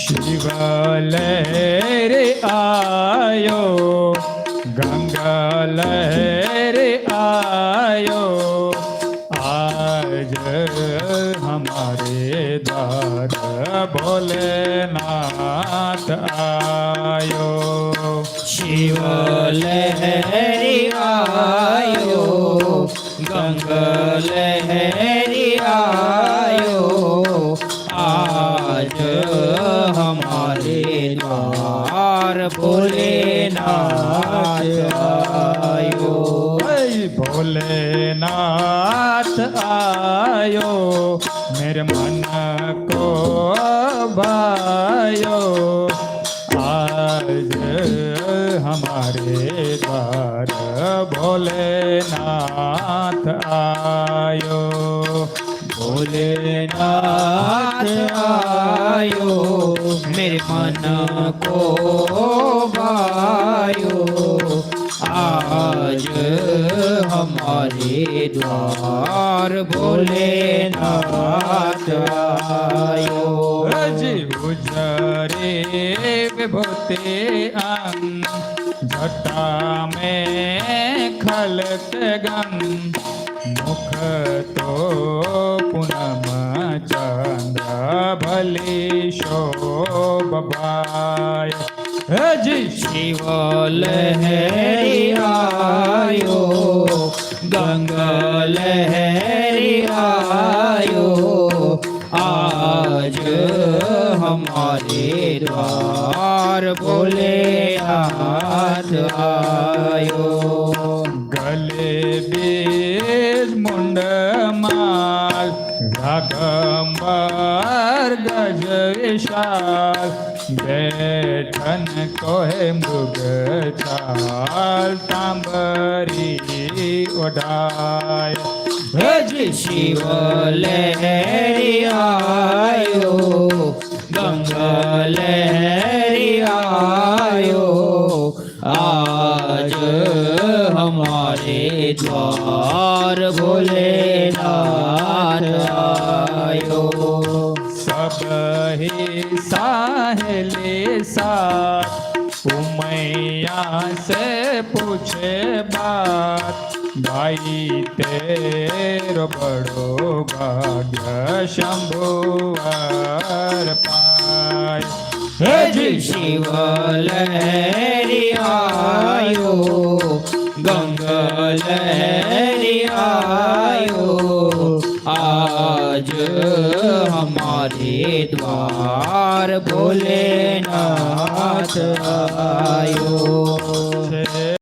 शिवलहर आयो, गंगा लहर आयो, आज हमारे द्वार भोलेनाथ आयो। शिवलहर आयो, गंगा लहर आयो, आज हमारे द्वार भोलेनाथ आयो। भोलेनाथ आयो, मेरे मन को भायो, आज हमारे द्वार भोलेनाथ आयो। भोलेनाथ आयो, मेरे मन को भायो, आज हमारे द्वार भोलेनाथ आयो। जी गुजरे विभूति अंग, जटा में खलक गंग, मुख तो पूनम चंद्र भली शोभाय। जी शिवलहर आयो, गंगा लहर आयो, आज हमारे द्वार भोलेनाथ आयो। गले बीज मुंड माल, रागंबर गज विशाल, बैठन को है मृग चाल, तांबरी उड़ाय। शिवलहर आयो, गंगा लहर आयो, आज हमारे द्वार भोलेनाथ आयो। सब ही साहेले साथ, उमैया से पूछे बात, भाई तेरो बड़ो भाग्य शंभुवर पाय। शिवलहर आयो, गंगा लहर आयो, आज हमारे द्वार भोलेनाथ आयो।